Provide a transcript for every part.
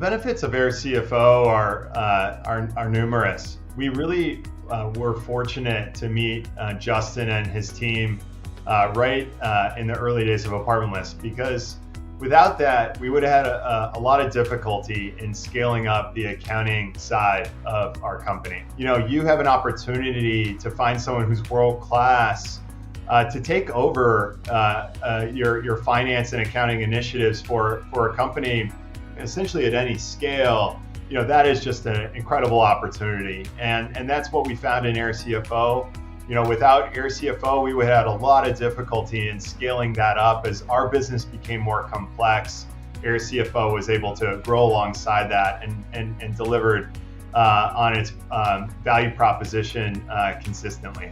benefits of airCFO are numerous. We really were fortunate to meet Justin and his team right in the early days of Apartment List, because without that, we would have had a lot of difficulty in scaling up the accounting side of our company. You know, you have an opportunity to find someone who's world-class to take over your finance and accounting initiatives for a company essentially at any scale. You know, that is just an incredible opportunity. And that's what we found in airCFO. You know, without airCFO, we would have had a lot of difficulty in scaling that up. As our business became more complex, airCFO was able to grow alongside that and delivered on its value proposition consistently.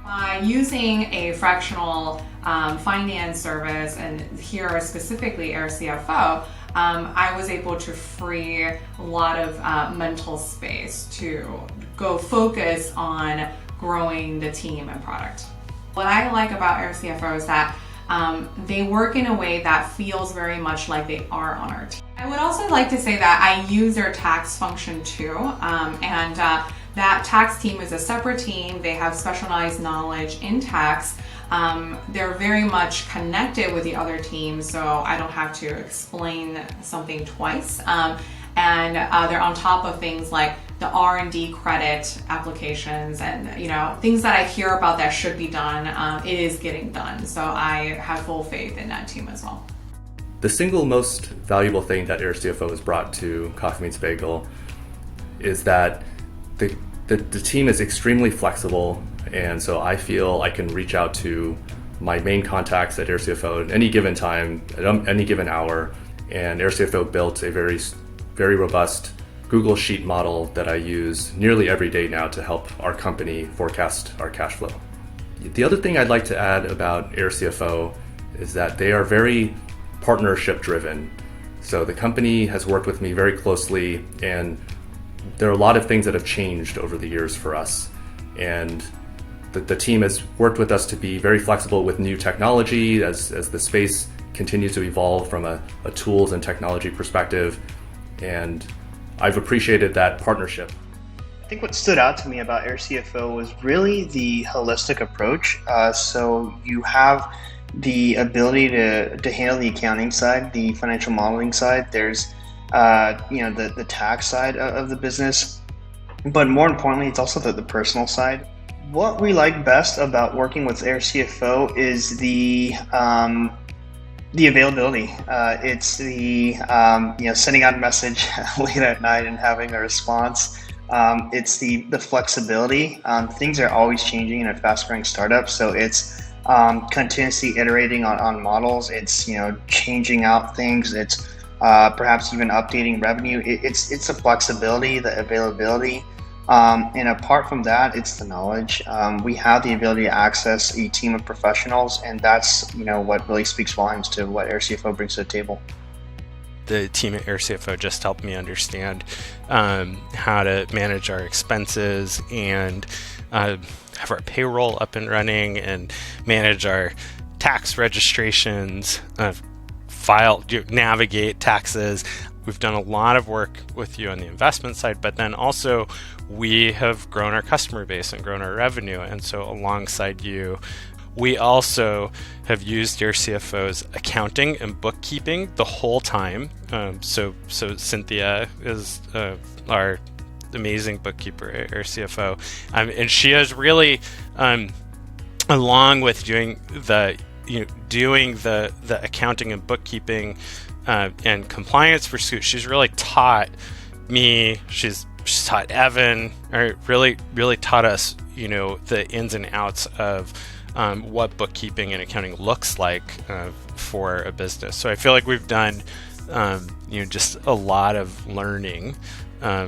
By using a fractional finance service, and here specifically airCFO, I was able to free a lot of mental space to go focus on growing the team and product. What I like about airCFO is that they work in a way that feels very much like they are on our team. I would also like to say that I use their tax function too, and that tax team is a separate team. They have specialized knowledge in tax. They're very much connected with the other teams, so I don't have to explain something twice. And they're on top of things like the R&D credit applications and, you know, things that I hear about that should be done. It is getting done. So I have full faith in that team as well. The single most valuable thing that airCFO has brought to Coffee Meets Bagel is that the team is extremely flexible, and so I feel I can reach out to my main contacts at airCFO at any given time, at any given hour, and airCFO built a very robust Google Sheet model that I use nearly every day now to help our company forecast our cash flow. The other thing I'd like to add about airCFO is that they are very partnership driven. So the company has worked with me very closely, and there are a lot of things that have changed over the years for us. And the team has worked with us to be very flexible with new technology as the space continues to evolve from a tools and technology perspective. And I've appreciated that partnership. I think what stood out to me about airCFO was really the holistic approach. So you have the ability to handle the accounting side, the financial modeling side. There's the tax side of the business, but more importantly, it's also the personal side. What we like best about working with airCFO is the availability. It's the sending out a message late at night and having a response. It's the flexibility. Things are always changing in a fast-growing startup, so it's continuously iterating on models. It's changing out things. It's perhaps even updating revenue. It's the flexibility, the availability. And apart from that, it's the knowledge. We have the ability to access a team of professionals, and that's what really speaks volumes to what airCFO brings to the table. The team at airCFO just helped me understand how to manage our expenses and have our payroll up and running and manage our tax registrations, navigate taxes. We've done a lot of work with you on the investment side, but then also we have grown our customer base and grown our revenue. And so alongside you, we also have used airCFO's accounting and bookkeeping the whole time. So Cynthia is our amazing bookkeeper at airCFO. And she has really, along with doing the accounting and bookkeeping and compliance for Scoot, she's really taught me, she's taught Evan, or really taught us, the ins and outs of what bookkeeping and accounting looks like for a business. So I feel like we've done, just a lot of learning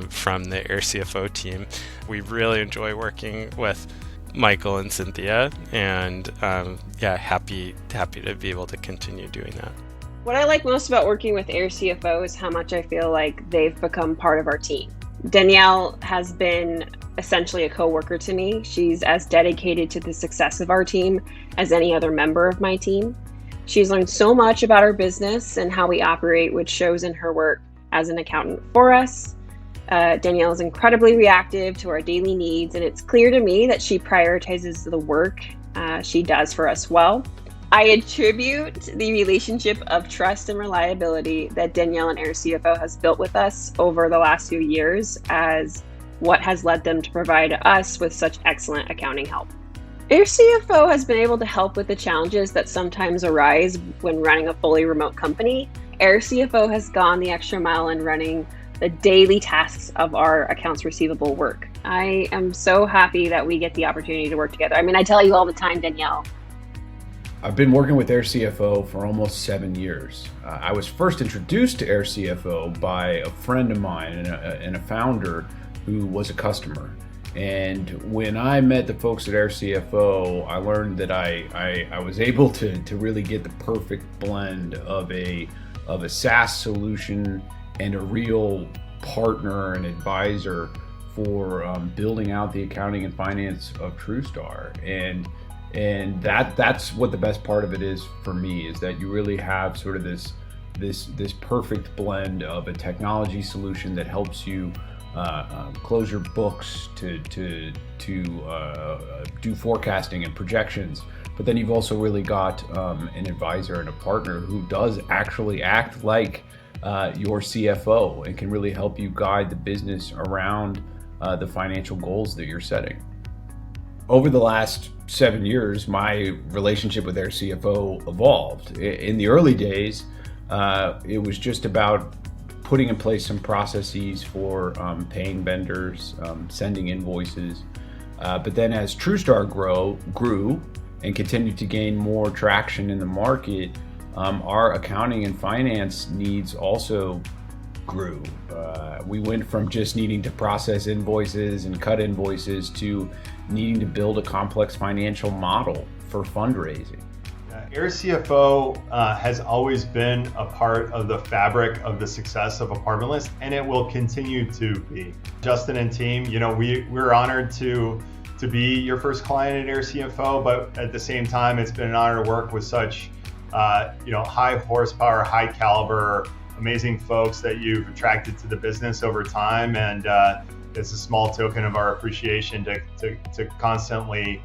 from the airCFO team. We really enjoy working with Michael and Cynthia, and happy to be able to continue doing that. What I like most about working with airCFO is how much I feel like they've become part of our team. Danielle has been essentially a coworker to me. She's as dedicated to the success of our team as any other member of my team. She's learned so much about our business and how we operate, which shows in her work as an accountant for us. Danielle is incredibly reactive to our daily needs, and it's clear to me that she prioritizes the work she does for us well. I attribute the relationship of trust and reliability that Danielle and airCFO has built with us over the last few years as what has led them to provide us with such excellent accounting help. airCFO has been able to help with the challenges that sometimes arise when running a fully remote company. airCFO has gone the extra mile in running the daily tasks of our accounts receivable work. I am so happy that we get the opportunity to work together. I mean, I tell you all the time, Danielle. I've been working with airCFO for almost 7 years. I was first introduced to airCFO by a friend of mine and a founder who was a customer. And when I met the folks at airCFO, I learned that I was able to really get the perfect blend of a SaaS solution and a real partner and advisor for building out the accounting and finance of TrueStar. And that's what the best part of it is for me, is that you really have sort of this perfect blend of a technology solution that helps you close your books, to do forecasting and projections, but then you've also really got an advisor and a partner who does actually act like your CFO and can really help you guide the business around the financial goals that you're setting. Over the last 7 years, my relationship with airCFO evolved. In the early days, it was just about putting in place some processes for paying vendors, sending invoices. But then as TrueStar grew and continued to gain more traction in the market, our accounting and finance needs also grew. We went from just needing to process invoices and cut invoices to needing to build a complex financial model for fundraising. airCFO has always been a part of the fabric of the success of Apartment List, and it will continue to be. Justin and team, we're honored to be your first client at airCFO, but at the same time, it's been an honor to work with such high horsepower, high caliber, amazing folks that you've attracted to the business over time. And it's a small token of our appreciation to constantly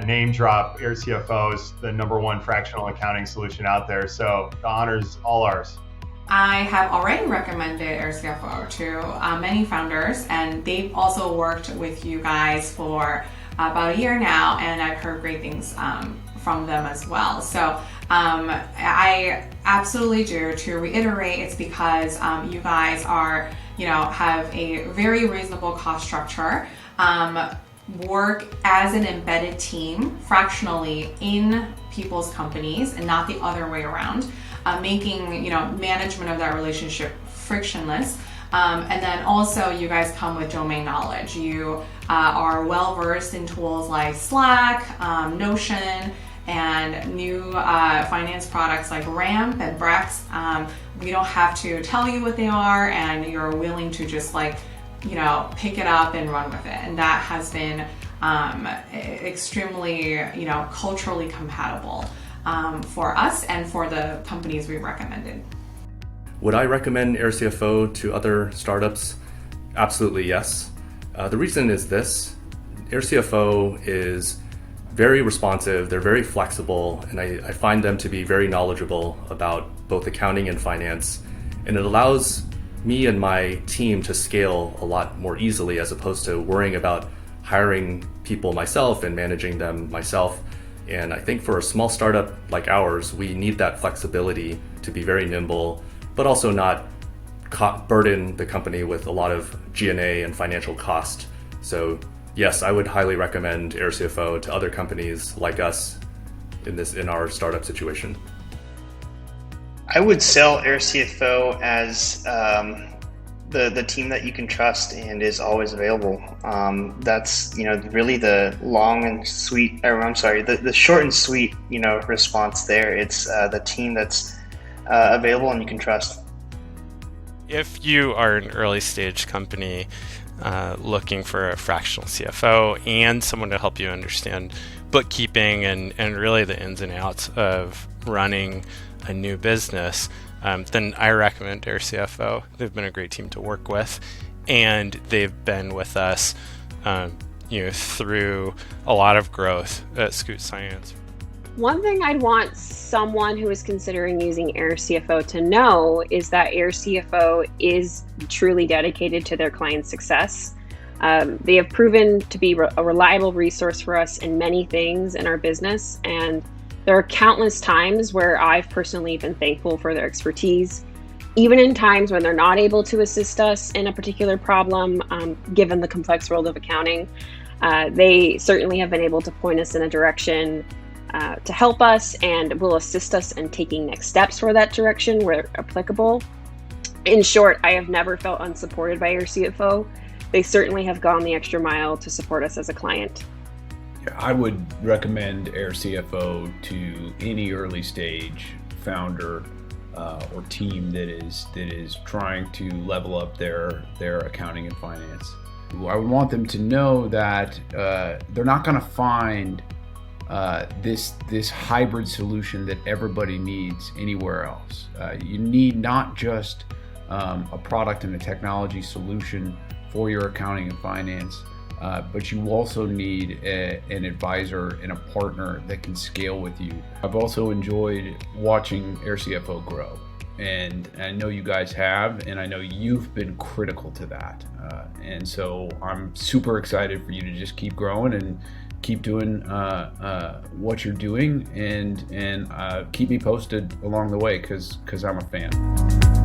name drop airCFO as the #1 fractional accounting solution out there. So the honor's all ours. I have already recommended airCFO to many founders, and they've also worked with you guys for about a year now, and I've heard great things from them as well. So I absolutely do. To reiterate, it's because you guys are, have a very reasonable cost structure, work as an embedded team fractionally in people's companies and not the other way around, making management of that relationship frictionless. And then also you guys come with domain knowledge. You are well versed in tools like Slack, Notion, and new finance products like Ramp and Brex. We don't have to tell you what they are, and you're willing to just pick it up and run with it. And that has been extremely, culturally compatible for us and for the companies we recommended. Would I recommend airCFO to other startups? Absolutely yes. The reason is this: airCFO is very responsive, they're very flexible, and I find them to be very knowledgeable about both accounting and finance, and it allows me and my team to scale a lot more easily as opposed to worrying about hiring people myself and managing them myself. And I think for a small startup like ours, we need that flexibility to be very nimble, but also not burden the company with a lot of G&A and financial cost. So yes, I would highly recommend airCFO to other companies like us in our startup situation. I would sell airCFO as the team that you can trust and is always available. That's really the the short and sweet response there. It's the team that's available and you can trust. If you are an early stage company looking for a fractional CFO and someone to help you understand bookkeeping and really the ins and outs of running a new business, then I recommend airCFO. They've been a great team to work with, and they've been with us through a lot of growth at Scoot Science. One thing I'd want someone who is considering using airCFO to know is that airCFO is truly dedicated to their client's success. They have proven to be a reliable resource for us in many things in our business, and there are countless times where I've personally been thankful for their expertise, even in times when they're not able to assist us in a particular problem, given the complex world of accounting. They certainly have been able to point us in a direction to help us, and will assist us in taking next steps for that direction where applicable. In short, I have never felt unsupported by airCFO. They certainly have gone the extra mile to support us as a client. I would recommend airCFO to any early stage founder or team that is trying to level up their accounting and finance. I would want them to know that they're not going to find this hybrid solution that everybody needs anywhere else. You need not just a product and a technology solution for your accounting and finance, but you also need an advisor and a partner that can scale with you. I've also enjoyed watching airCFO grow, and I know you guys have, and I know you've been critical to that. And so I'm super excited for you to just keep growing and keep doing what you're doing, and keep me posted along the way, because I'm a fan.